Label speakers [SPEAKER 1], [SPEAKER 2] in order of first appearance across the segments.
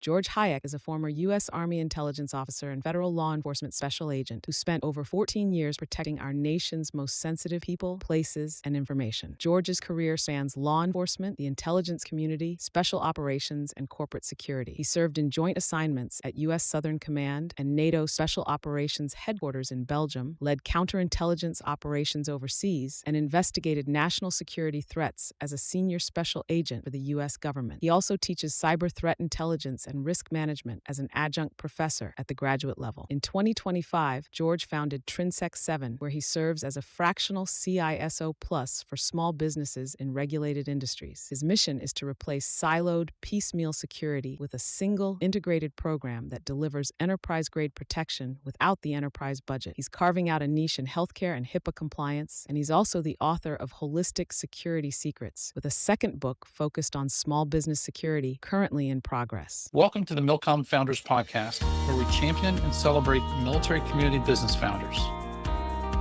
[SPEAKER 1] George Hyek is a former U.S. Army intelligence officer and federal law enforcement special agent who spent over 14 years protecting our nation's most sensitive people, places, and information. George's career spans law enforcement, the intelligence community, special operations, and corporate security. He served in joint assignments at U.S. Southern Command and NATO Special Operations Headquarters in Belgium, led counterintelligence operations overseas, and investigated national security threats as a senior special agent for the U.S. government. He also teaches cyber threat intelligence and risk management as an adjunct professor at the graduate level. In 2025, George founded TrinSec 7, where he serves as a fractional CISO plus for small businesses in regulated industries. His mission is to replace siloed, piecemeal security with a single, integrated program that delivers enterprise-grade protection without the enterprise budget. He's carving out a niche in healthcare and HIPAA compliance, and he's also the author of Holistic Security Secrets, with a second book focused on small business security currently in progress.
[SPEAKER 2] Welcome to the MilCom Founders Podcast, where we champion and celebrate military community business founders.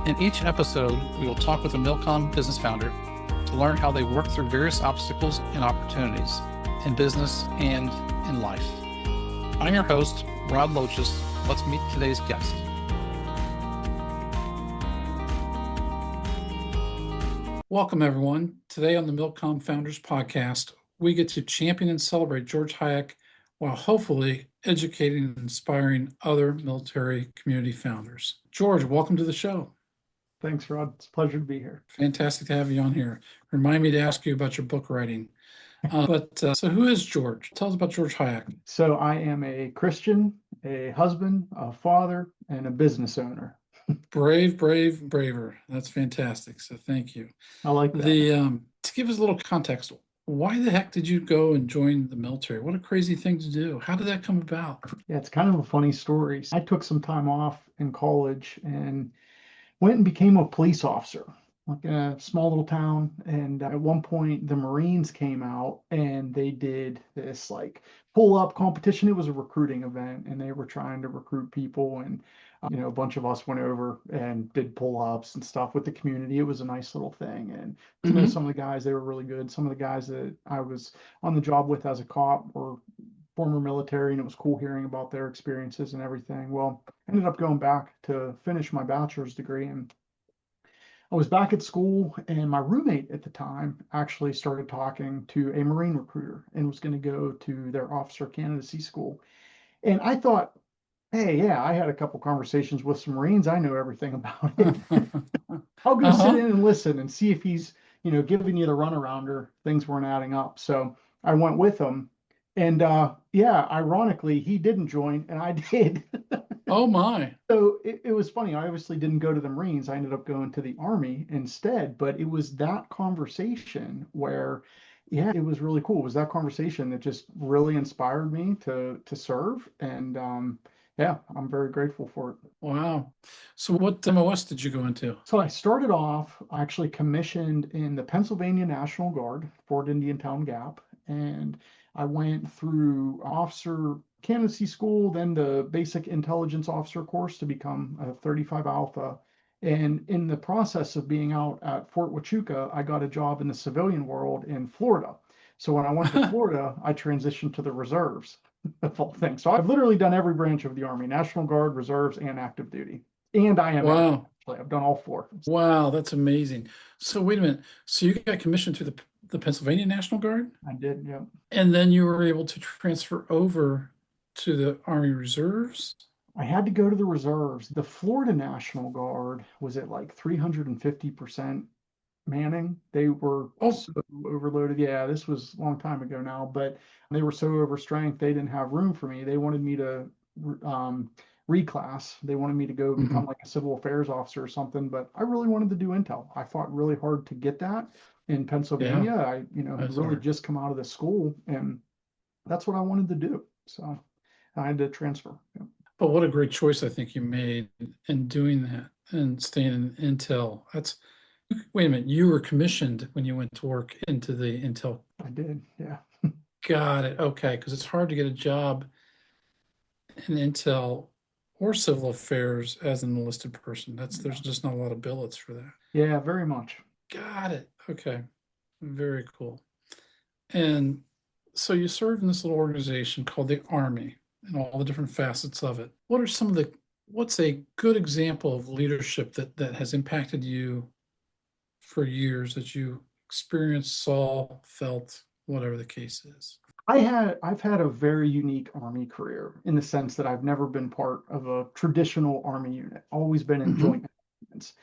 [SPEAKER 2] In each episode, we will talk with a MilCom business founder to learn how they work through various obstacles and opportunities in business and in life. I'm your host, Rod Loches. Let's meet today's guest. Welcome, everyone. Today on the MilCom Founders Podcast, we get to champion and celebrate George Hyek while hopefully educating and inspiring other military community founders. George, welcome to the show.
[SPEAKER 3] Thanks, Rod. It's a pleasure to be here.
[SPEAKER 2] Fantastic to have you on here. Remind me to ask you about your book writing. So who is George? Tell us about George Hyek.
[SPEAKER 3] So I am a Christian, a husband, a father, and a business owner.
[SPEAKER 2] Braver. That's fantastic. So thank you.
[SPEAKER 3] I like that.
[SPEAKER 2] To give us a little context, why the heck did you go and join the military? What a crazy thing to do. How did that come about?
[SPEAKER 3] Yeah, it's kind of a funny story. I took some time off in college and went and became a police officer, like in a small little town. And at one point, the Marines came out and they did this like pull-up competition. It was a recruiting event, and they were trying to recruit people. And a bunch of us went over and did pull-ups and stuff with the community. It was a nice little thing. And to know some of the guys, they were really good. Some of the guys that I was on the job with as a cop were former military, and it was cool hearing about their experiences and everything. Well, I ended up going back to finish my bachelor's degree, and I was back at school, and my roommate at the time actually started talking to a Marine recruiter and was going to go to their officer candidacy school. And I thought, hey, yeah, I had a couple conversations with some Marines. I know everything about it. I'll go sit in and listen and see if he's, giving you the runaround or things weren't adding up. So I went with him. And ironically, he didn't join and I did.
[SPEAKER 2] Oh, my.
[SPEAKER 3] So it was funny. I obviously didn't go to the Marines. I ended up going to the Army instead. But it was that conversation where, it was really cool. It was that conversation that just really inspired me to serve. And I'm very grateful for it.
[SPEAKER 2] Wow. So what MOS did you go into?
[SPEAKER 3] So I started off actually commissioned in the Pennsylvania National Guard, Fort Indiantown Gap. And I went through officer candidacy school, then the basic intelligence officer course to become a 35 Alpha. And in the process of being out at Fort Huachuca, I got a job in the civilian world in Florida. So when I went to Florida, I transitioned to the reserves of all things. So I've literally done every branch of the Army: National Guard, reserves, and active duty. And I am.
[SPEAKER 2] Wow.
[SPEAKER 3] Actually, I've done all four.
[SPEAKER 2] Wow, that's amazing. So wait a minute. So you got commissioned to the Pennsylvania National Guard?
[SPEAKER 3] I did, yeah.
[SPEAKER 2] And then you were able to transfer over to the Army Reserves?
[SPEAKER 3] I had to go to the reserves. The Florida National Guard was at like 350% manning. They were so overloaded. Yeah, this was a long time ago now, but they were so overstrength, they didn't have room for me. They wanted me to reclass. They wanted me to go become like a civil affairs officer or something, but I really wanted to do intel. I fought really hard to get that in Pennsylvania. I, had really just come out of the school, and that's what I wanted to do. So I had to transfer. Yeah.
[SPEAKER 2] But what a great choice I think you made in doing that and staying in intel. Wait a minute, you were commissioned when you went to work into the intel.
[SPEAKER 3] I did, yeah.
[SPEAKER 2] Got it. Okay, because it's hard to get a job in intel or civil affairs as an enlisted person. There's just not a lot of billets for that.
[SPEAKER 3] Yeah, very much.
[SPEAKER 2] Got it. Okay. Very cool. And So you served in this little organization called the Army and all the different facets of it. What are some of the, what's a good example of leadership that has impacted you for years that you experienced, saw, felt, whatever the case is?
[SPEAKER 3] I've had a very unique Army career in the sense that I've never been part of a traditional Army unit, always been in
[SPEAKER 2] Mm-hmm.
[SPEAKER 3] joint units.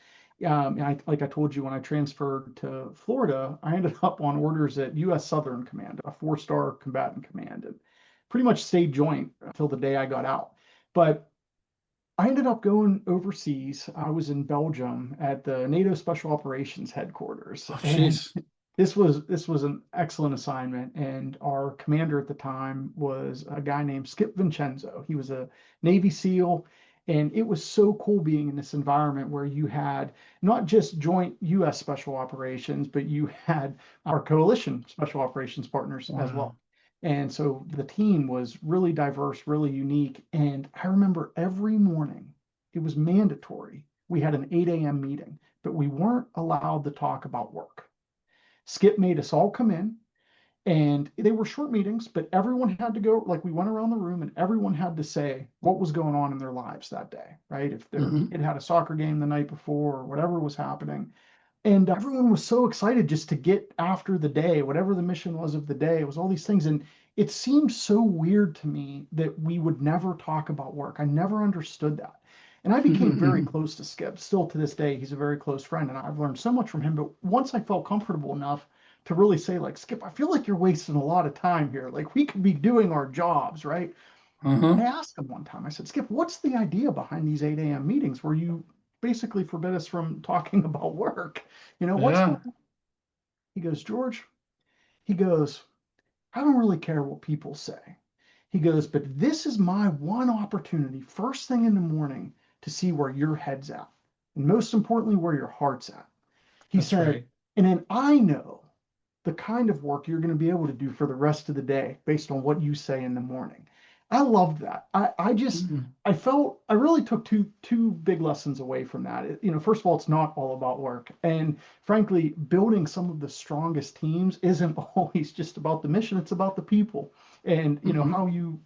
[SPEAKER 3] Like I told you, when I transferred to Florida, I ended up on orders at U.S. Southern Command, a four-star combatant command, and pretty much stayed joint until the day I got out. But I ended up going overseas. I was in Belgium at the NATO Special Operations headquarters,
[SPEAKER 2] Oh,
[SPEAKER 3] and
[SPEAKER 2] jeez.
[SPEAKER 3] this was an excellent assignment. And our commander at the time was a guy named Skip Vincenzo. He was a Navy SEAL, and it was so cool being in this environment where you had not just joint U.S. Special Operations, but you had our coalition Special Operations partners as
[SPEAKER 2] Wow.
[SPEAKER 3] well. And so the team was really diverse, really unique. And I remember every morning it was mandatory. We had an 8 a.m. meeting, but we weren't allowed to talk about work. Skip made us all come in, and they were short meetings, but everyone had to go, like we went around the room and everyone had to say what was going on in their lives that day, right? If their
[SPEAKER 2] Mm-hmm.
[SPEAKER 3] kid had a soccer game the night before or whatever was happening. And everyone was so excited just to get after the day, whatever the mission was of the day. It was all these things. And it seemed so weird to me that we would never talk about work. I never understood that. And I became very close to Skip. Still to this day, he's a very close friend, and I've learned so much from him. But once I felt comfortable enough to really say, like, Skip, I feel like you're wasting a lot of time here. Like, we could be doing our jobs, right? I
[SPEAKER 2] Uh-huh.
[SPEAKER 3] asked him one time, I said, Skip, what's the idea behind these 8 a.m. meetings where you basically forbid us from talking about work? What's
[SPEAKER 2] Yeah,
[SPEAKER 3] going on? He goes, George, he goes, I don't really care what people say. He goes, but this is my one opportunity, first thing in the morning, to see where your head's at. And most importantly, where your heart's at. He
[SPEAKER 2] that's
[SPEAKER 3] said,
[SPEAKER 2] right.
[SPEAKER 3] and then I know the kind of work you're going to be able to do for the rest of the day based on what you say in the morning. I loved that. I just
[SPEAKER 2] Mhm.
[SPEAKER 3] I felt I really took two big lessons away from that. First of all, it's not all about work. And frankly, building some of the strongest teams isn't always just about the mission, it's about the people. And
[SPEAKER 2] Mhm.
[SPEAKER 3] how you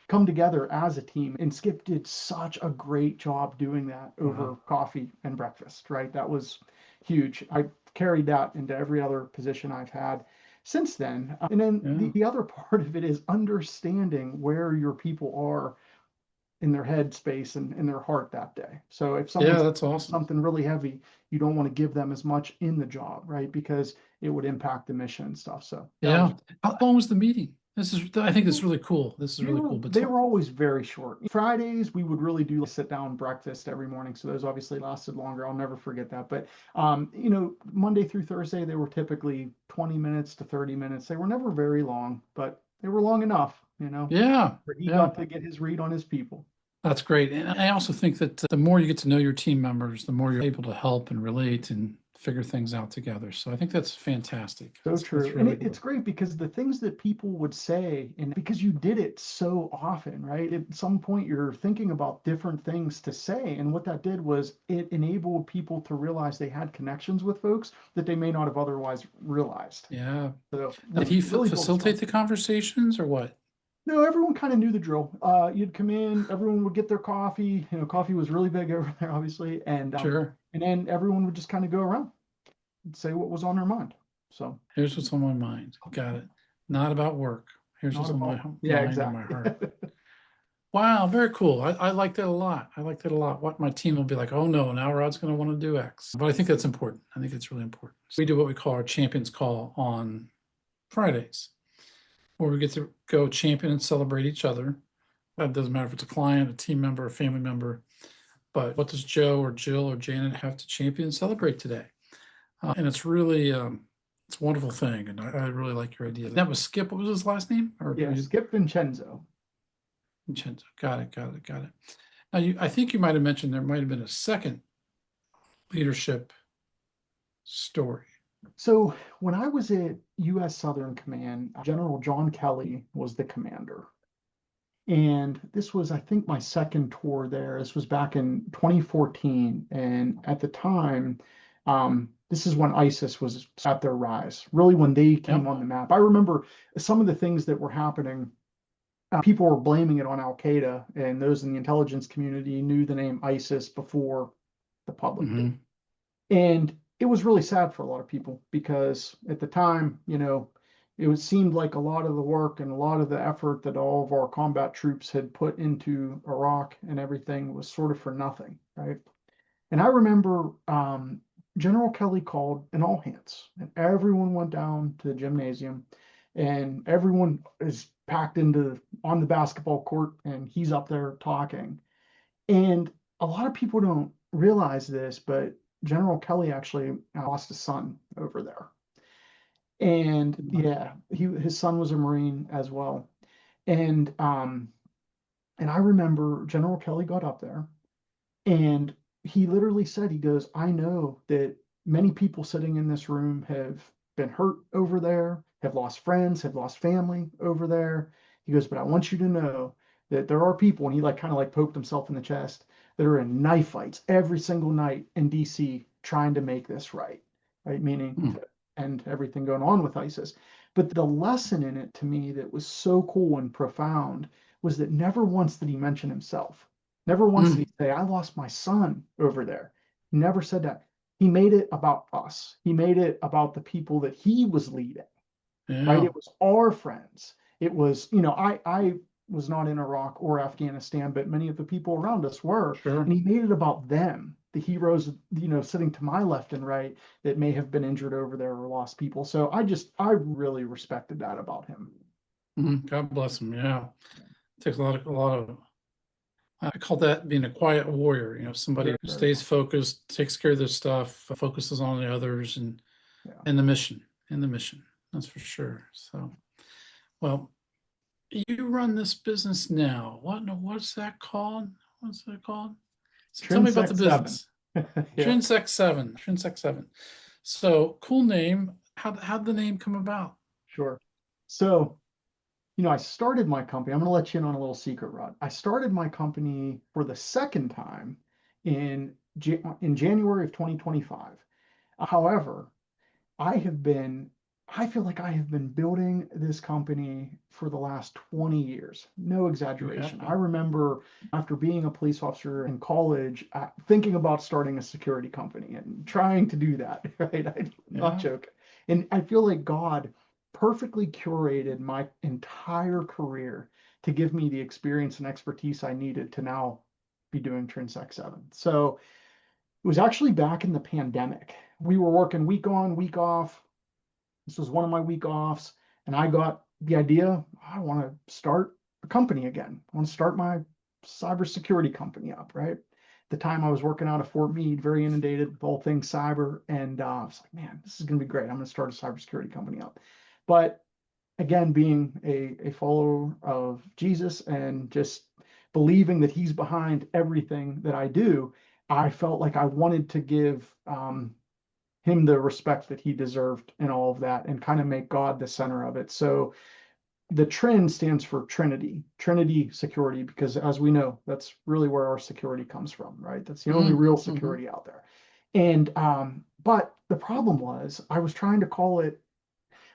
[SPEAKER 3] come together as a team. And Skip did such a great job doing that over
[SPEAKER 2] Wow.
[SPEAKER 3] coffee and breakfast, right? That was huge. I carried that into every other position I've had since then. And then
[SPEAKER 2] Yeah.
[SPEAKER 3] the other part of it is understanding where your people are in their head space and in their heart that day. So if
[SPEAKER 2] Yeah,
[SPEAKER 3] someone's
[SPEAKER 2] that's awesome.
[SPEAKER 3] something really heavy, you don't want to give them as much in the job, right? Because it would impact the mission and stuff. So that was
[SPEAKER 2] Yeah. How long was the meeting? I think this is really cool. This is
[SPEAKER 3] They
[SPEAKER 2] really
[SPEAKER 3] were
[SPEAKER 2] cool. But
[SPEAKER 3] they were always very short. Fridays we would really do a sit down breakfast every morning, so those obviously lasted longer. I'll never forget that. But Monday through Thursday they were typically 20 minutes to 30 minutes. They were never very long, but they were long enough,
[SPEAKER 2] yeah,
[SPEAKER 3] where he
[SPEAKER 2] yeah,
[SPEAKER 3] got to get his read on his people.
[SPEAKER 2] that's great. And I also think that the more you get to know your team members, the more you're able to help and relate and figure things out together. So I think that's fantastic.
[SPEAKER 3] So
[SPEAKER 2] That's
[SPEAKER 3] true. And
[SPEAKER 2] really
[SPEAKER 3] it's
[SPEAKER 2] good.
[SPEAKER 3] great because the things that people would say, and because you did it so often, right? At some point, you're thinking about different things to say. And what that did was it enabled people to realize they had connections with folks that they may not have otherwise realized.
[SPEAKER 2] Yeah.
[SPEAKER 3] So
[SPEAKER 2] Did he
[SPEAKER 3] really built a strong
[SPEAKER 2] facilitate the
[SPEAKER 3] team.
[SPEAKER 2] conversations or what?
[SPEAKER 3] No, everyone kind of knew the drill. You'd come in, everyone would get their coffee. Coffee was really big over there, obviously.
[SPEAKER 2] Sure.
[SPEAKER 3] And then everyone would just kind of go around and say what was on their mind. So
[SPEAKER 2] Here's what's on my mind. Got it. Not about work. Here's
[SPEAKER 3] not
[SPEAKER 2] what's on my
[SPEAKER 3] about, yeah,
[SPEAKER 2] mind and my
[SPEAKER 3] exactly.
[SPEAKER 2] heart. Wow, very cool. I like that a lot. I like that a lot. What my team will be like, oh no, now Rod's going to want to do X. But I think that's important. I think it's really important. So we do what we call our champions call on Fridays, where we get to go champion and celebrate each other. That doesn't matter if it's a client, a team member, a family member. But what does Joe or Jill or Janet have to champion and celebrate today? And it's really, it's a wonderful thing. And I really like your idea. That was Skip. What was his last name? Or do
[SPEAKER 3] Yeah,
[SPEAKER 2] we?
[SPEAKER 3] Skip Vincenzo.
[SPEAKER 2] Vincenzo. Got it. Got it. Got it. Now, I think you might have mentioned there might have been a second leadership story.
[SPEAKER 3] So when I was at U.S. Southern Command, General John Kelly was the commander. And this was, I think, my second tour there. This was back in 2014. And at the time, This is when ISIS was at their rise, really when they came
[SPEAKER 2] Yep.
[SPEAKER 3] on the map. I remember some of the things that were happening. People were blaming it on Al Qaeda, and those in the intelligence community knew the name ISIS before the public did.
[SPEAKER 2] Mm-hmm.
[SPEAKER 3] And it was really sad for a lot of people because at the time, it seemed like a lot of the work and a lot of the effort that all of our combat troops had put into Iraq and everything was sort of for nothing, right? And I remember General Kelly called an all hands, and everyone went down to the gymnasium, and everyone is packed into on the basketball court, and he's up there talking. And a lot of people don't realize this, but General Kelly actually lost a son over there. And yeah, his son was a Marine as well. And I remember General Kelly got up there and he literally said, he goes, I know that many people sitting in this room have been hurt over there, have lost friends, have lost family over there. He goes, but I want you to know that there are people, and he like kind of like poked himself in the chest, that are in knife fights every single night in DC trying to make this right, right? Meaning
[SPEAKER 2] Mm-hmm.
[SPEAKER 3] to end everything going on with ISIS. But the lesson in it to me that was so cool and profound was that never once did he mention himself. Never once did he say, I lost my son over there. He never said that. He made it about us. He made it about the people that he was leading, right?
[SPEAKER 2] Yeah.
[SPEAKER 3] It was our friends. It was, I was not in Iraq or Afghanistan, but many of the people around us were.
[SPEAKER 2] Sure.
[SPEAKER 3] And he made it about them, the heroes, sitting to my left and right that may have been injured over there or lost people. So I really respected that about him.
[SPEAKER 2] Mm-hmm. God bless him. Yeah. Takes a lot of I call that being a quiet warrior, somebody
[SPEAKER 3] Very,
[SPEAKER 2] who
[SPEAKER 3] very
[SPEAKER 2] stays
[SPEAKER 3] much.
[SPEAKER 2] focused, takes care of their stuff, focuses on the others
[SPEAKER 3] Yeah.
[SPEAKER 2] and the mission. That's for sure. So, well, you run this business now. What's that called? What's that called? So tell me about the
[SPEAKER 3] TrinSec 7.
[SPEAKER 2] business.
[SPEAKER 3] Yeah,
[SPEAKER 2] TrinSec 7. So cool name. How'd the name come about?
[SPEAKER 3] sure. So, I started my company. I'm going to let you in on a little secret, Rod. I started my company for the second time in in January of 2025. However, I have been, I feel like I have been building this company for the last 20 years. No
[SPEAKER 2] You have
[SPEAKER 3] exaggeration. I
[SPEAKER 2] been.
[SPEAKER 3] remember after being a police officer in college, thinking about starting a security company and trying to do that, right? I'm not
[SPEAKER 2] Yeah.
[SPEAKER 3] joking. And I feel like God perfectly curated my entire career to give me the experience and expertise I needed to now be doing TrinSec 7. So it was actually back in the pandemic. We were working week on, week off. This was one of my week offs, and I got the idea I want to start a company again. I want to start my cybersecurity company up, right? At the time I was working out of Fort Meade, very inundated with all things cyber, and I was like, man, this is going to be great. I'm going to start a cybersecurity company up. But again, being a follower of Jesus and just believing that he's behind everything that I do, I felt like I wanted to give him the respect that he deserved and all of that and kind of make God the center of it. So the Trin stands for Trinity security, because as we know, that's really where our security comes from, right? That's the only real security out there. And but the problem was I was trying to call it,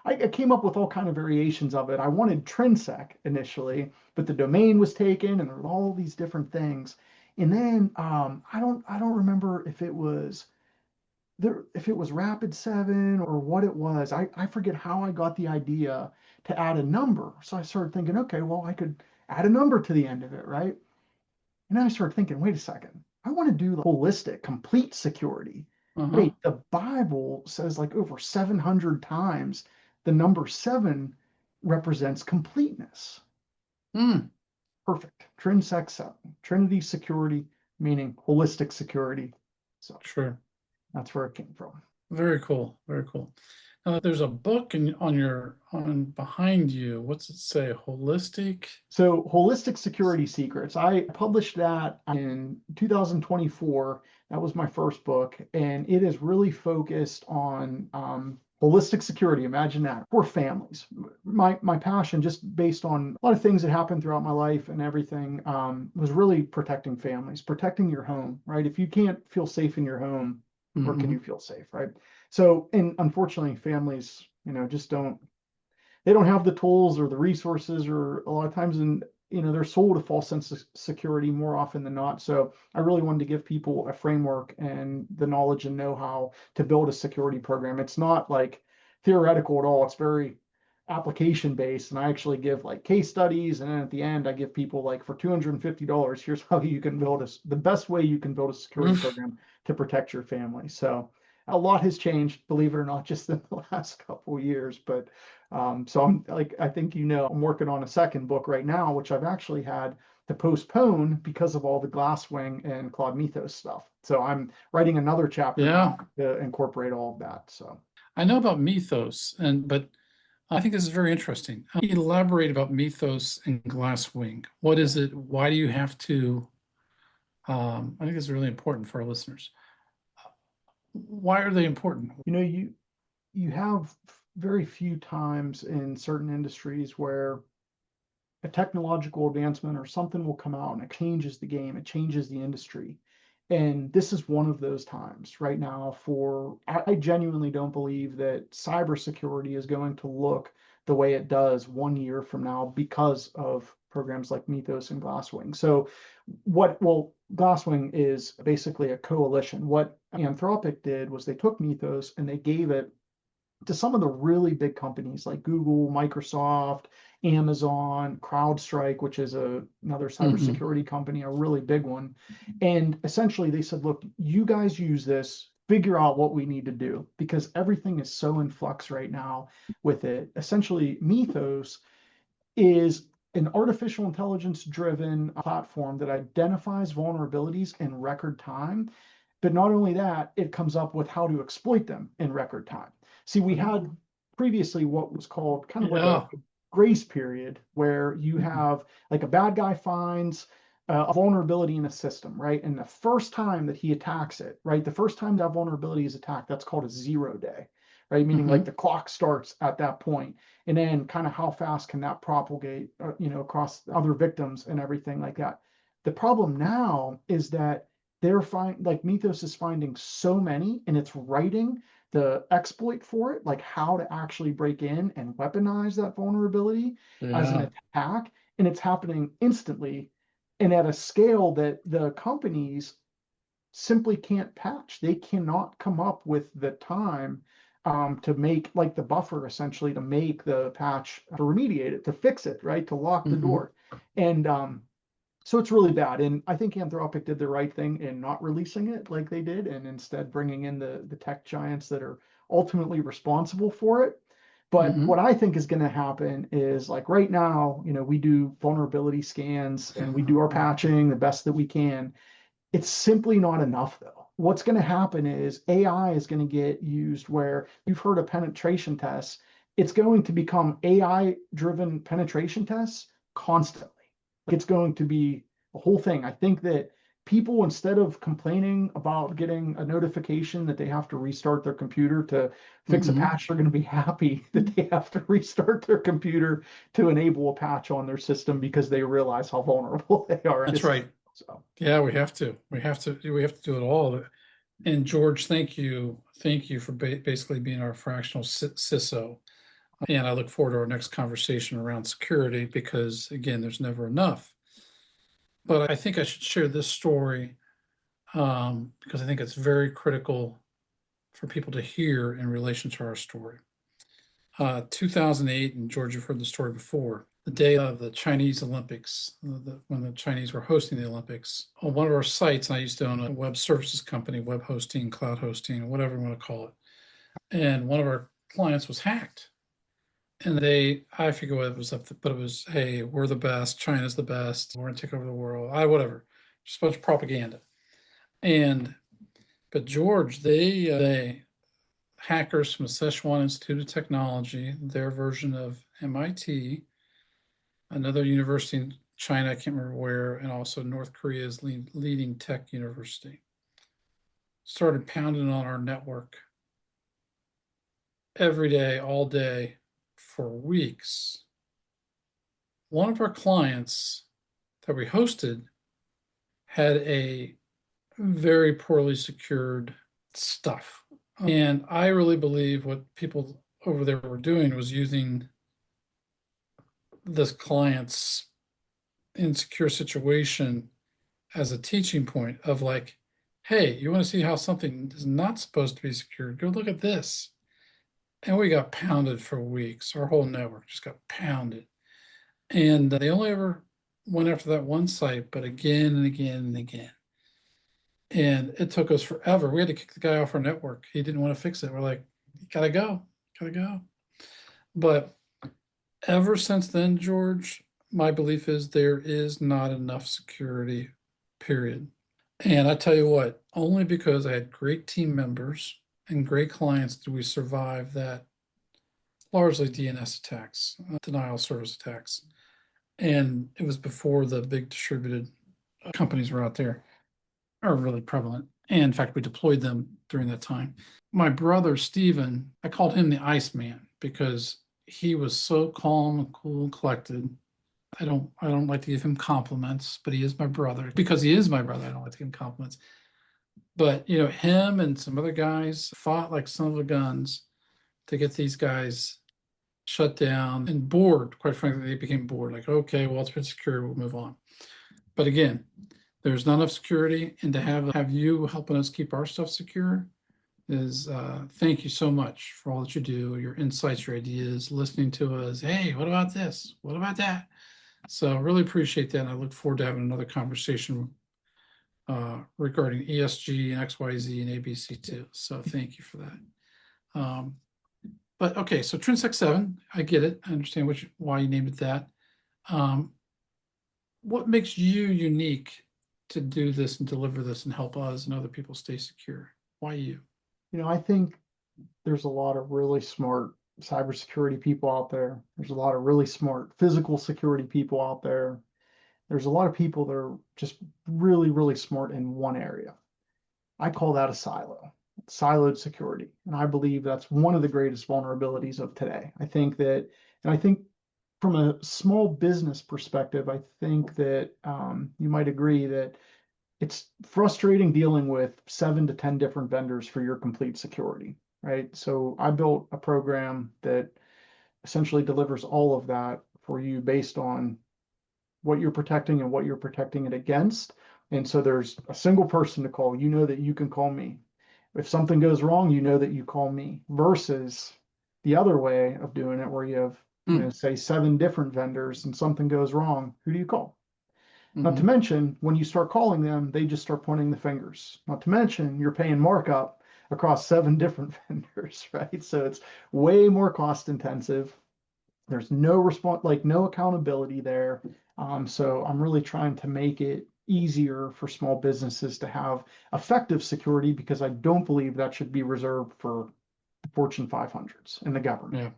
[SPEAKER 3] I came up with all kind of variations of it. I wanted TrinSec initially, but the domain was taken and there were all these different things. And then I don't remember if it was Rapid 7 or what it was. I forget how I got the idea to add a number. So I started thinking, okay, well, I could add a number to the end of it, right? And then I started thinking, wait a second, I want to do the holistic, complete security.
[SPEAKER 2] Uh-huh.
[SPEAKER 3] Wait, the Bible says like over 700 times the number 7 represents completeness.
[SPEAKER 2] Mm,
[SPEAKER 3] Perfect. TrinSec 7, Trinity security, meaning holistic security. So
[SPEAKER 2] sure.
[SPEAKER 3] that's where it came from.
[SPEAKER 2] Very cool. Very cool. Now there's a book on behind you. What's it say? Holistic.
[SPEAKER 3] So, Holistic Security Secrets. I published that in 2024. That was my first book, and it is really focused on holistic security. Imagine that for families. My passion, just based on a lot of things that happened throughout my life and everything, was really protecting families, protecting your home. Right? If you can't feel safe in your home, or can
[SPEAKER 2] Mm-hmm.
[SPEAKER 3] you feel safe, right? So, and unfortunately, families, just they don't have the tools or the resources, or a lot of times, and they're sold a false sense of security more often than not. So I really wanted to give people a framework and the knowledge and know-how to build a security program. It's not like theoretical at all. It's very application based, and I actually give like case studies, and then at the end I give people like, for $250, here's how you can build the best way you can build a security program to protect your family. So a lot has changed, believe it or not, just in the last couple of years. But so I'm like, I think, I'm working on a second book right now, which I've actually had to postpone because of all the Glasswing and Claude Mythos stuff. So I'm writing another chapter
[SPEAKER 2] Yeah,
[SPEAKER 3] now to incorporate all of that. So
[SPEAKER 2] I know about Mythos, but I think this is very interesting. Elaborate about Mythos and Glasswing. What is it? Why do you have to? I think it's really important for our listeners. Why are they important?
[SPEAKER 3] you have very few times in certain industries where a technological advancement or something will come out and it changes the game, it changes the industry. And this is one of those times right now. I genuinely don't believe that cybersecurity is going to look the way it does 1 year from now because of programs like Mythos and Glasswing. So Glasswing is basically a coalition. What Anthropic did was they took Mythos and they gave it to some of the really big companies like Google, Microsoft, Amazon, CrowdStrike, which is another
[SPEAKER 2] Mm-hmm.
[SPEAKER 3] cybersecurity company, a really big one. And essentially they said, look, you guys use this, figure out what we need to do, because everything is so in flux right now with it. Essentially, Mythos is an artificial intelligence driven platform that identifies vulnerabilities in record time. But not only that, it comes up with how to exploit them in record time. See, we had previously what was called kind of like a
[SPEAKER 2] Yeah.
[SPEAKER 3] grace period, where you
[SPEAKER 2] Mm-hmm.
[SPEAKER 3] have like a bad guy finds a vulnerability in a system, right? And the first time that he attacks it, right? The first time that vulnerability is attacked, that's called a 0 day, right? Meaning like
[SPEAKER 2] Mm-hmm.
[SPEAKER 3] the clock starts at that point. And then kind of how fast can that propagate, across other victims and everything like that. The problem now is that like Mythos is finding so many, and it's writing the exploit for it, like how to actually break in and weaponize that vulnerability as an
[SPEAKER 2] Yeah.
[SPEAKER 3] attack. And it's happening instantly and at a scale that the companies simply can't patch. They cannot come up with the time to make like the buffer, essentially, to make the patch, to remediate it, to fix it, right, to lock the
[SPEAKER 2] Mm-hmm.
[SPEAKER 3] door. And so it's really bad. And I think Anthropic did the right thing in not releasing it like they did, and instead bringing in the tech giants that are ultimately responsible for it. But
[SPEAKER 2] Mm-hmm.
[SPEAKER 3] what I think is going to happen is, like, right now, we do vulnerability scans and we do our patching the best that we can. It's simply not enough, though. What's going to happen is AI is going to get used where you've heard of penetration tests. It's going to become AI driven penetration tests constantly. Like, it's going to be a whole thing. I think that people, instead of complaining about getting a notification that they have to restart their computer to fix a
[SPEAKER 2] Mm-hmm.
[SPEAKER 3] patch, they're going to be happy that they have to restart their computer to enable a patch on their system, because they realize how vulnerable they are at
[SPEAKER 2] That's
[SPEAKER 3] this time.
[SPEAKER 2] right.
[SPEAKER 3] So.
[SPEAKER 2] Yeah, we have to. We have to do it all. And George, thank you. Thank you for basically being our fractional CISO. And I look forward to our next conversation around security because, again, there's never enough. But I think I should share this story because I think it's very critical for people to hear in relation to our story. 2008, and George, you've heard the story before, the day of the Chinese Olympics, when the Chinese were hosting the Olympics, on one of our sites, and I used to own a web services company, web hosting, cloud hosting, whatever you want to call it. And one of our clients was hacked. And I forget what it was up to, but it was, hey, we're the best, China's the best, we're gonna take over the world, whatever. Just a bunch of propaganda. And but George, they hackers from the Szechuan Institute of Technology, their version of MIT, another university in China, I can't remember where, and also North Korea's leading tech university, started pounding on our network every day, all day, for weeks. One of our clients that we hosted had a very poorly secured stuff. And I really believe what people over there were doing was using this client's insecure situation as a teaching point of like, hey, you want to see how something is not supposed to be secure? Go look at this. And we got pounded for weeks. Our whole network just got pounded. And they only ever went after that one site, but again and again and again. And it took us forever. We had to kick the guy off our network. He didn't want to fix it. We're like, you gotta go, gotta go. But ever since then, George, my belief is there is not enough security, period. And I tell you what, only because I had great team members and great clients do we survive that largely DNS attacks, denial of service attacks. And it was before the big distributed companies were out there, are really prevalent. And in fact, we deployed them during that time. My brother, Stephen, I called him the Iceman because he was so calm and cool and collected. I don't like to give him compliments, but he is my brother. Because he is my brother, I don't like to give him compliments. But him and some other guys fought like son of a guns to get these guys shut down and bored. Quite frankly, they became bored. Like, okay, well, it's been secure, we'll move on. But again, there's not enough security, and to have you helping us keep our stuff secure is thank you so much for all that you do, your insights, your ideas, listening to us. Hey, what about this? What about that? So really appreciate that. And I look forward to having another conversation regarding ESG and XYZ and ABC too. So thank you for that. But okay, so TrinSec 7, I get it. I understand why you named it that. What makes you unique to do this and deliver this and help us and other people stay secure? Why you?
[SPEAKER 3] I think there's a lot of really smart cybersecurity people out there. There's a lot of really smart physical security people out there. There's a lot of people that are just really, really smart in one area. I call that a siloed security. And I believe that's one of the greatest vulnerabilities of today. I think from a small business perspective, I think that you might agree that it's frustrating dealing with 7 to 10 different vendors for your complete security, right? So I built a program that essentially delivers all of that for you based on what you're protecting and what you're protecting it against. And so there's a single person to call. You know that you can call me. If something goes wrong, you know that you call me, versus the other way of doing it where you have, say 7 different vendors and something goes wrong. Who do you call? Not to mention, when you start calling them, they just start pointing the fingers. Not to mention, you're paying markup across 7 different vendors, right? So it's way more cost intensive. There's no response, like no accountability there. So I'm really trying to make it easier for small businesses to have effective security, because I don't believe that should be reserved for Fortune 500s and the government,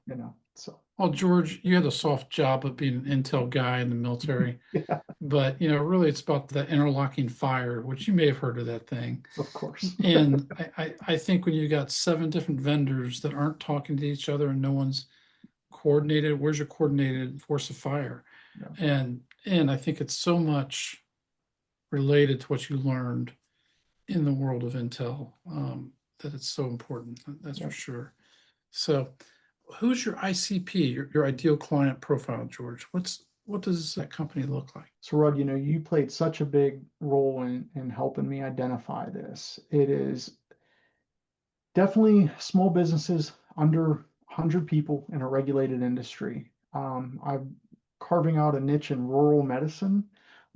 [SPEAKER 3] so.
[SPEAKER 2] Well, George, you had a soft job of being an intel guy in the military.
[SPEAKER 3] Yeah.
[SPEAKER 2] But really it's about the interlocking fire, which you may have heard of that thing.
[SPEAKER 3] Of course.
[SPEAKER 2] And I think when you got 7 different vendors that aren't talking to each other and no one's coordinated, where's your coordinated force of fire? Yeah. And I think it's so much related to what you learned in the world of intel that it's so important. That's for sure. So who's your ICP, your ideal client profile, George? What does that company look like?
[SPEAKER 3] So Rod, you played such a big role in helping me identify this. It is definitely small businesses under 100 people in a regulated industry. I'm carving out a niche in rural medicine.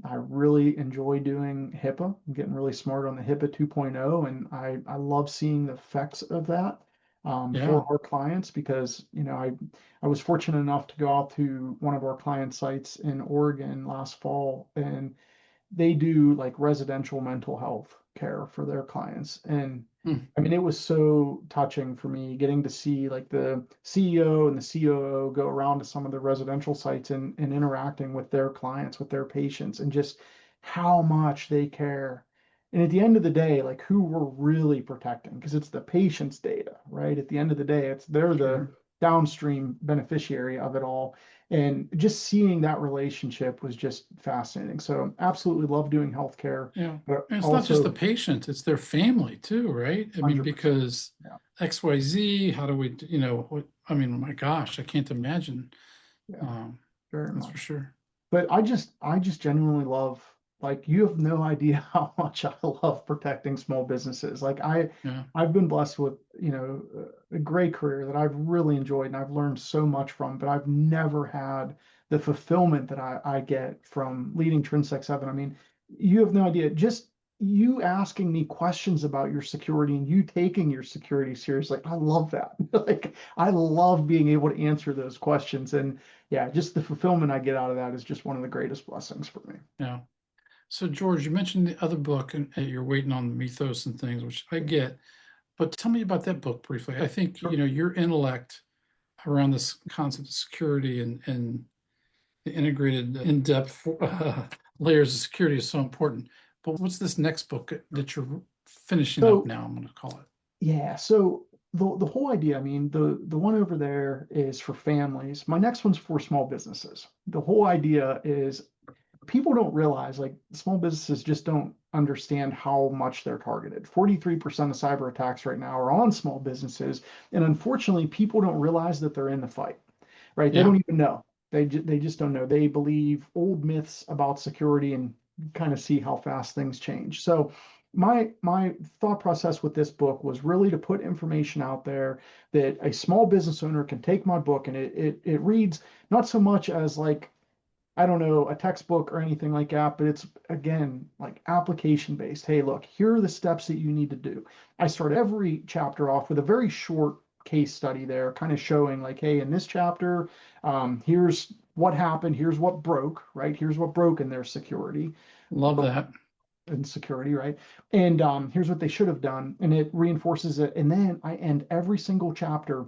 [SPEAKER 3] I really enjoy doing HIPAA. I'm getting really smart on the HIPAA 2.0, and I love seeing the effects of that for our clients, because I was fortunate enough to go out to one of our client sites in Oregon last fall, and they do like residential mental health care for their clients. And I mean, it was so touching for me getting to see like the CEO and the COO go around to some of the residential sites and interacting with their clients, with their patients, and just how much they care. And at the end of the day, like who we're really protecting, because it's the patient's data, right? At the end of the day, they're the downstream beneficiary of it all. And just seeing that relationship was just fascinating. So absolutely love doing healthcare,
[SPEAKER 2] Yeah.
[SPEAKER 3] but
[SPEAKER 2] And it's not just the
[SPEAKER 3] also
[SPEAKER 2] patient, it's their family too, right? I mean,
[SPEAKER 3] 100%.
[SPEAKER 2] because
[SPEAKER 3] Yeah.
[SPEAKER 2] XYZ, how do we, I mean, my gosh, I can't imagine.
[SPEAKER 3] Yeah.
[SPEAKER 2] Um,
[SPEAKER 3] Very
[SPEAKER 2] that's for
[SPEAKER 3] much.
[SPEAKER 2] sure.
[SPEAKER 3] But I just genuinely love, like, you have no idea how much I love protecting small businesses. Like
[SPEAKER 2] Yeah.
[SPEAKER 3] I've been blessed with, a great career that I've really enjoyed and I've learned so much from, but I've never had the fulfillment that I get from leading TrinSec 7. I mean, you have no idea. Just you asking me questions about your security and you taking your security seriously. I love that. Like I love being able to answer those questions. And yeah, just the fulfillment I get out of that is just one of the greatest blessings for me.
[SPEAKER 2] Yeah. So George, you mentioned the other book and you're waiting on the mythos and things, which I get, but tell me about that book briefly. I think,
[SPEAKER 3] Sure.
[SPEAKER 2] your intellect around this concept of security and the integrated in-depth layers of security is so important. But what's this next book that you're finishing up
[SPEAKER 3] So
[SPEAKER 2] now? I'm going to call it.
[SPEAKER 3] yeah, so the whole idea, I mean, the one over there is for families. My next one's for small businesses. The whole idea is people don't realize, like, small businesses just don't understand how much they're targeted. 43% of cyber attacks right now are on small businesses, and unfortunately, people don't realize that they're in the fight, right? They
[SPEAKER 2] Yeah.
[SPEAKER 3] don't even know. They just don't know. They believe old myths about security and kind of see how fast things change. So my thought process with this book was really to put information out there that a small business owner can take my book, and it reads not so much as, like, I don't know, a textbook or anything like that, but it's, again, like, application based. Hey, look, here are the steps that you need to do. I start every chapter off with a very short case study there, kind of showing, like, hey, in this chapter, here's what happened, here's what broke, right? Here's what broke in their security
[SPEAKER 2] Love that.
[SPEAKER 3] and security, right? And here's what they should have done, and it reinforces it. And then I end every single chapter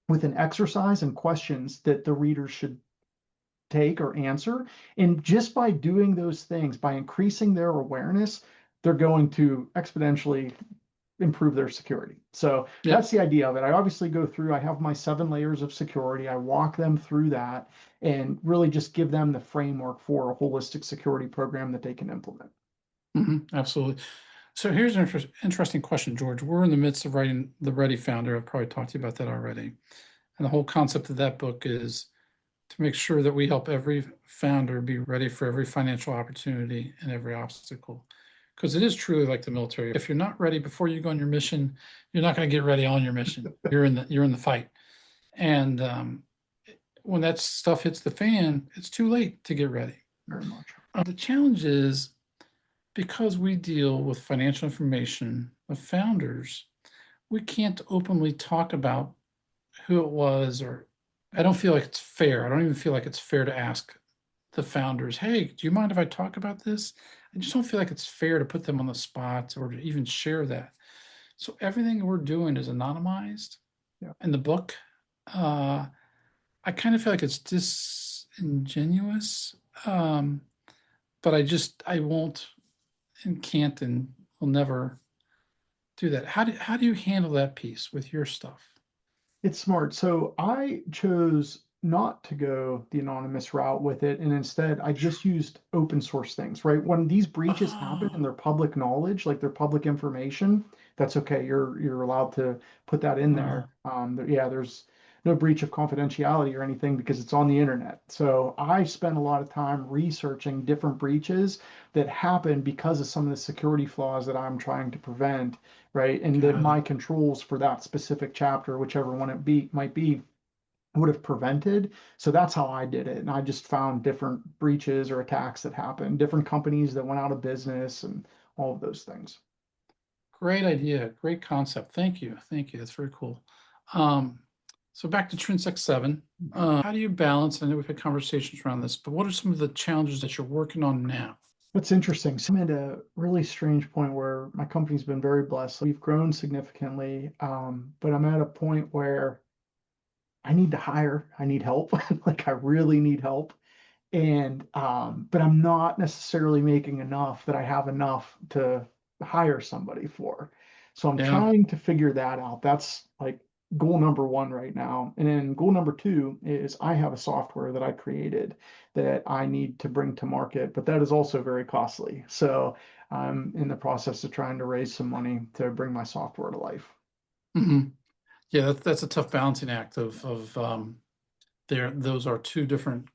[SPEAKER 3] with an exercise and questions that the readers should take or answer. And just by doing those things, by increasing their awareness, they're going to exponentially improve their security. So
[SPEAKER 2] Yep.
[SPEAKER 3] that's the idea of it. I obviously go through, I have my 7 layers of security. I walk them through that and really just give them the framework for a holistic security program that they can implement.
[SPEAKER 2] Absolutely. So here's an interesting question, George. We're in the midst of writing The Ready Founder. I've probably talked to you about that already. And the whole concept of that book is to make sure that we help every founder be ready for every financial opportunity and every obstacle. Because it is truly like the military. If you're not ready before you go on your mission, you're not going to get ready on your mission. You're in the fight. And when that stuff hits the fan, it's too late to get ready.
[SPEAKER 3] Very much.
[SPEAKER 2] The challenge is because we deal with financial information of founders, we can't openly talk about who it was, or I don't feel like it's fair. I don't even feel like it's fair to ask the founders, hey, do you mind if I talk about this? I just don't feel like it's fair to put them on the spot or to even share that. So everything we're doing is anonymized.
[SPEAKER 3] Yeah.
[SPEAKER 2] In the book, I kind of feel like it's disingenuous, but I won't and can't and will never do that. How do you handle that piece with your stuff?
[SPEAKER 3] It's smart. So I chose not to go the anonymous route with it, and instead I just used open source things, right? When these breaches happen
[SPEAKER 2] Oh,
[SPEAKER 3] and they're public knowledge, like they're public information, that's okay. You're allowed to put that in there. Yeah, there's no breach of confidentiality or anything because it's on the internet. So I spent a lot of time researching different breaches that happen because of some of the security flaws that I'm trying to prevent, right? And that
[SPEAKER 2] got it.
[SPEAKER 3] my controls for that specific chapter, whichever one it might be, would have prevented. So that's how I did it. And I just found different breaches or attacks that happened, different companies that went out of business, and all of those things.
[SPEAKER 2] Great idea. Great concept. Thank you. Thank you. That's very cool. Um, so back to TrinSec 7. How do you balance? I know we've had conversations around this, but what are some of the challenges that you're working on now?
[SPEAKER 3] What's interesting, so I'm at a really strange point where my company's been very blessed. We've grown significantly, but I'm at a point where I need to hire, I need help. Like I really need help. And but I'm not necessarily making enough that I have enough to hire somebody for. So I'm
[SPEAKER 2] Yeah.
[SPEAKER 3] trying to figure that out. That's like goal number one right now. And then goal number two is I have a software that I created that I need to bring to market, but that is also very costly. So I'm in the process of trying to raise some money to bring my software to life.
[SPEAKER 2] Mhm. Yeah, that's a tough balancing act those are two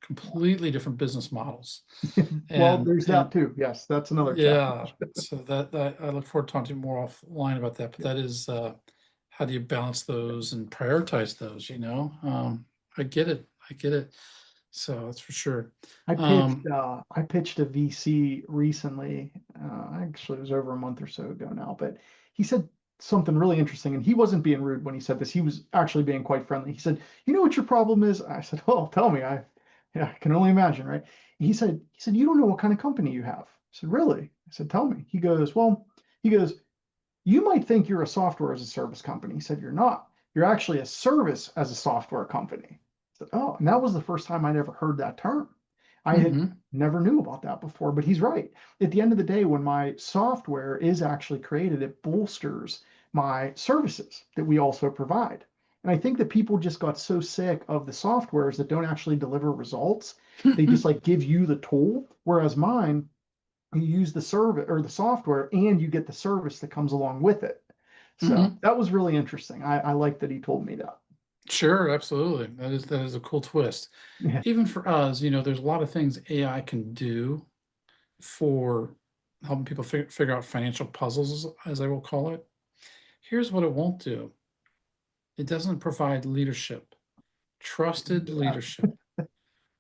[SPEAKER 2] completely different business models.
[SPEAKER 3] Well,
[SPEAKER 2] And
[SPEAKER 3] there's that too. Yes, that's another
[SPEAKER 2] yeah,
[SPEAKER 3] challenge.
[SPEAKER 2] so that I look forward to talking to you more offline about that. But that is how do you balance those and prioritize those, you know? I get it. I get it. So that's for sure. Um,
[SPEAKER 3] I pitched a VC recently. Actually, it was over a month or so ago now, but he said something really interesting, and he wasn't being rude when he said this. He was actually being quite friendly. He said, "You know what your problem is?" I said, "Oh, tell me. Yeah, I can only imagine, right?" He said, "You don't know what kind of company you have." I said, "Really?" I said, "Tell me." He goes, "Well," he goes, "You might think you're a software as a service company." He said, "You're not. You're actually a service as a software company." I said, "Oh," and that was the first time I'd ever heard that term. I had
[SPEAKER 2] mhm,
[SPEAKER 3] never knew about that before, but he's right. At the end of the day, when my software is actually created, it bolsters my services that we also provide. And I think that people just got so sick of the softwares that don't actually deliver results. They just like give you the tool, whereas mine, you use the service or the software and you get the service that comes along with it. So
[SPEAKER 2] mhm.
[SPEAKER 3] that was really interesting. I like that he told me that.
[SPEAKER 2] Sure, absolutely. That is a cool twist.
[SPEAKER 3] Yeah.
[SPEAKER 2] Even for us, there's a lot of things AI can do for helping people figure out financial puzzles, as I will call it. Here's what it won't do. It doesn't provide leadership, trusted leadership.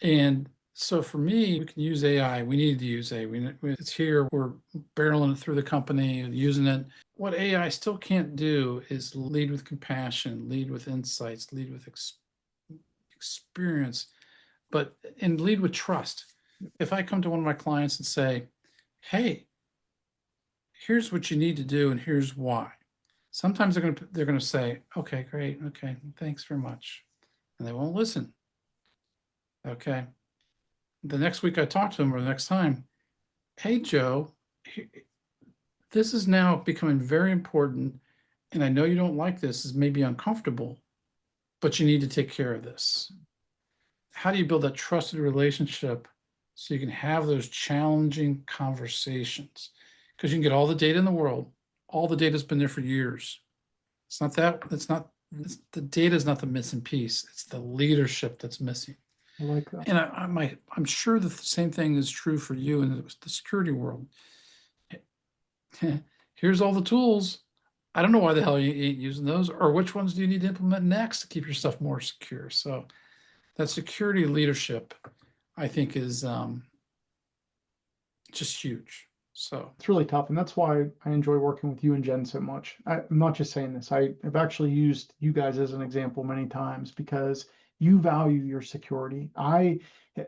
[SPEAKER 2] And so for me, we can use AI. We need to use AI. It's here. We're barreling it through the company, using it. What AI still can't do is lead with compassion, lead with insights, lead with experience, and lead with trust. If I come to one of my clients and say, "Hey, here's what you need to do, and here's why," sometimes they're gonna say, "Okay, great, okay, thanks very much," and they won't listen. Okay, the next week I talk to them, or the next time, "Hey, Joe, this is now becoming very important, and I know you don't like this. Is maybe uncomfortable, but you need to take care of this." How do you build that trusted relationship so you can have those challenging conversations? Because you can get all the data in the world, all the data's been there for years. It's not that, the data is not the missing piece, it's the leadership that's missing.
[SPEAKER 3] I like that.
[SPEAKER 2] And I'm sure that the same thing is true for you in the security world. Here's all the tools. I don't know why the hell you ain't using those, or which ones do you need to implement next to keep your stuff more secure. So that security leadership, I think, is just huge. So,
[SPEAKER 3] It's really tough, and that's why I enjoy working with you and Jen so much. I'm not just saying this. I have actually used you guys as an example many times because you value your security. I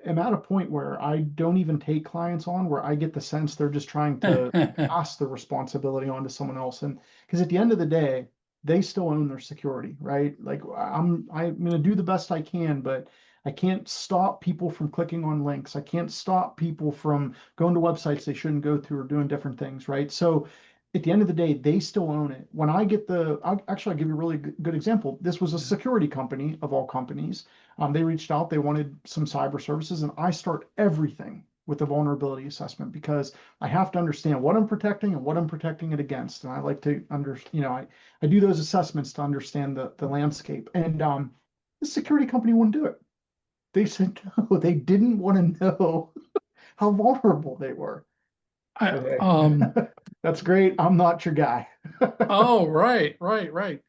[SPEAKER 3] am at a point where I don't even take clients on where I get the sense they're just trying to pass the responsibility on to someone else. And because at the end of the day, they still own their security, right? Like I'm going to do the best I can, but I can't stop people from clicking on links. I can't stop people from going to websites they shouldn't go to or doing different things, right? So at the end of the day, they still own it. When I get I'll give you a really good example. This was a security company of all companies. They reached out, they wanted some cyber services, and I start everything with a vulnerability assessment because I have to understand what I'm protecting and what I'm protecting it against. And I like to I do those assessments to understand the landscape. And the security company wouldn't do it. They said no, they didn't want to know how vulnerable they were.
[SPEAKER 2] I,
[SPEAKER 3] But hey,
[SPEAKER 2] um,
[SPEAKER 3] that's great. I'm not your guy.
[SPEAKER 2] oh, right, right, right.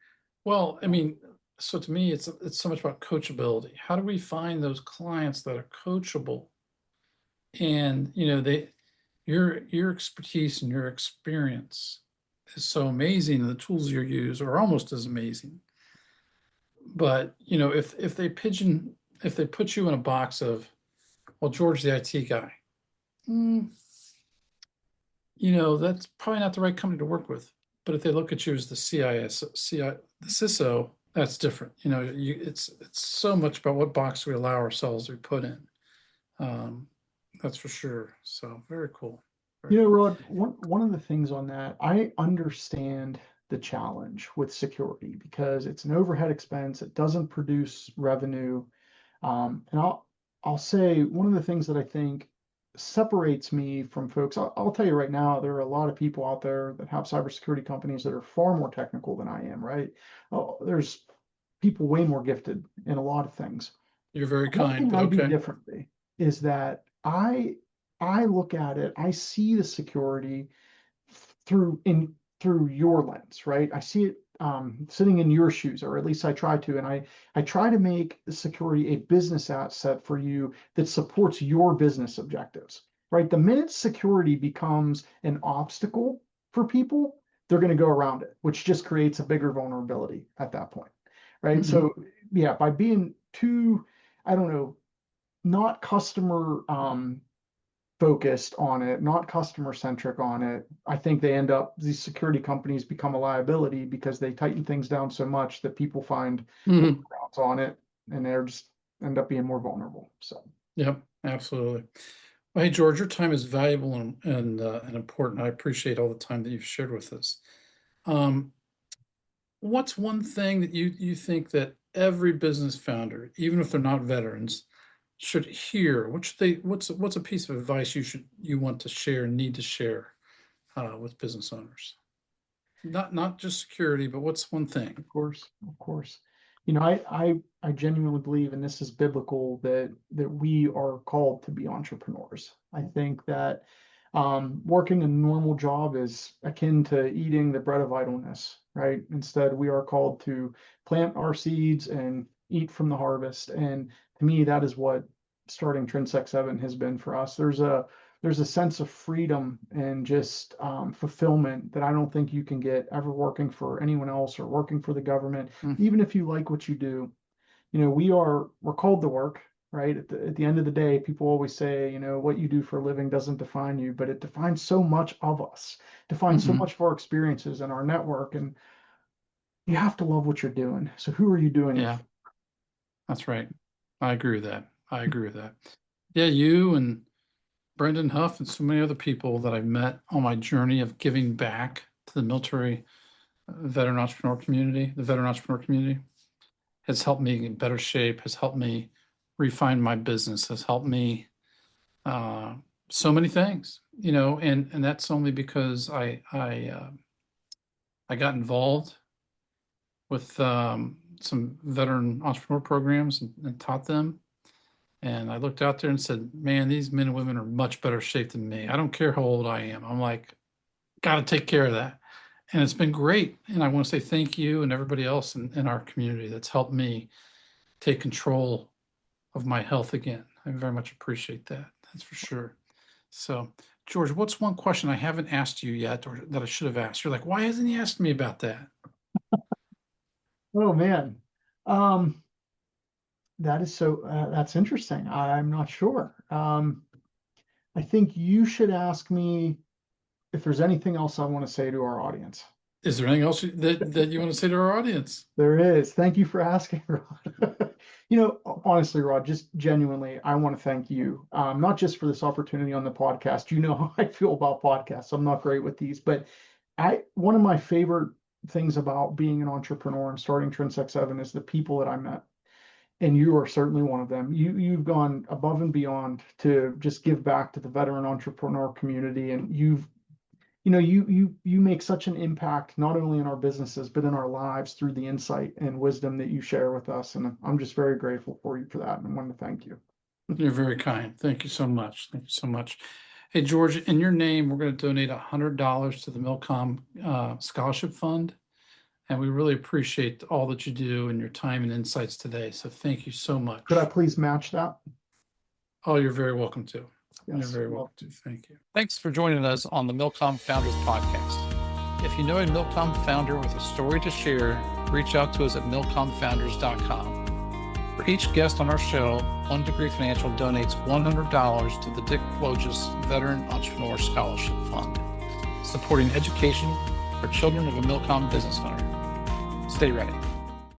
[SPEAKER 2] Well, I mean, so to me, it's so much about coachability. How do we find those clients that are coachable? And your expertise and your experience is so amazing, and the tools you use are almost as amazing. But if they put you in a box of, well, George, the IT guy, mm, that's probably not the right company to work with. But if they look at you as the the CISO, that's different. It's so much about what box we allow ourselves to be put in. Um, that's for sure. So very cool. Very cool.
[SPEAKER 3] Rod, one of the things on that, I understand the challenge with security because it's an overhead expense. It doesn't produce revenue. And I'll say one of the things that I think separates me from folks, I'll tell you right now, there are a lot of people out there that have cybersecurity companies that are far more technical than I am, right? Oh, there's people way more gifted in a lot of things.
[SPEAKER 2] You're very
[SPEAKER 3] One
[SPEAKER 2] kind,
[SPEAKER 3] thing
[SPEAKER 2] but
[SPEAKER 3] I do
[SPEAKER 2] okay.
[SPEAKER 3] differently is that I look at it, I see the security through your lens, right? I see it sitting in your shoes, or at least I try to, and I try to make the security a business asset for you that supports your business objectives, right? The minute security becomes an obstacle for people, they're going to go around it, which just creates a bigger vulnerability at that point, right?
[SPEAKER 2] Mhm.
[SPEAKER 3] So yeah, by being too, I don't know, not customer focused on it, not customer centric on it, I think these security companies become a liability because they tighten things down so much that people find
[SPEAKER 2] Mhm.
[SPEAKER 3] workarounds on it and they're just end up being more vulnerable. So
[SPEAKER 2] Yep, absolutely. Well, hey, George, your time is valuable and important. I appreciate all the time that you've shared with us. Um, what's one thing that you think that every business founder, even if they're not veterans, should hear? What's a piece of advice you want to share, need to share with business owners? Not just security, but what's one thing?
[SPEAKER 3] of course. You know, I genuinely believe, and this is biblical, that we are called to be entrepreneurs. I think that working a normal job is akin to eating the bread of idleness, right? Instead, we are called to plant our seeds and eat from the harvest. And to me, that is what starting TrinSec 7 has been for us. There's a sense of freedom and just fulfillment that I don't think you can get ever working for anyone else or working for the government.
[SPEAKER 2] Mm.
[SPEAKER 3] Even if you like what you do, you know, we're called to work, right? At the end of the day, people always say, you know, what you do for a living doesn't define you, but it defines so much of us, defines so
[SPEAKER 2] Mhm.
[SPEAKER 3] much of our experiences and our network. And you have to love what you're doing. So who are you doing it
[SPEAKER 2] Yeah,
[SPEAKER 3] for?
[SPEAKER 2] that's right. I agree with that. I agree with that. Yeah, you and Brendan Huff and so many other people that I've met on my journey of giving back to the military veteran entrepreneur community, the veteran entrepreneur community, has helped me get in better shape, has helped me refine my business, has helped me so many things, and that's only because I got involved with some veteran entrepreneur programs and taught them. And I looked out there and said, man, these men and women are much better shape than me. I don't care how old I am. I'm like, got to take care of that. And it's been great. And I want to say thank you and everybody else in our community that's helped me take control of my health again. I very much appreciate that. That's for sure. So, George, what's one question I haven't asked you yet or that I should have asked? You're like, why hasn't he asked me about that?
[SPEAKER 3] Oh man. Um, that's interesting. I'm not sure. I think you should ask me if there's anything else I want to say to our audience.
[SPEAKER 2] Is there anything else that you want to say to our audience?
[SPEAKER 3] There is. Thank you for asking, Rod. You know, honestly, Rod, just genuinely, I want to thank you, not just for this opportunity on the podcast. You know how I feel about podcasts. I'm not great with these, but one of my favorite things about being an entrepreneur and starting TrinSec 7 is the people that I met. And you are certainly one of them. You've gone above and beyond to just give back to the veteran entrepreneur community, and you make such an impact not only in our businesses but in our lives through the insight and wisdom that you share with us. And I'm just very grateful for you for that, and I want to thank you.
[SPEAKER 2] You're very kind. Thank you so much. Thank you so much. Hey, George, in your name, we're going to donate $100 to the MilCom Scholarship Fund. And we really appreciate all that you do and your time and insights today. So thank you so much.
[SPEAKER 3] Could I please match that?
[SPEAKER 2] Oh, you're very welcome to. You're
[SPEAKER 3] Yes.
[SPEAKER 2] very welcome to. Thank you.
[SPEAKER 4] Thanks for joining us on the MilCom Founders Podcast. If you know a MilCom founder with a story to share, reach out to us at milcomfounders.com. For each guest on our show, One Degree Financial donates $100 to the Dick Wojcik Veteran Entrepreneur Scholarship Fund, supporting education for children of a MilCom business owner. Stay ready.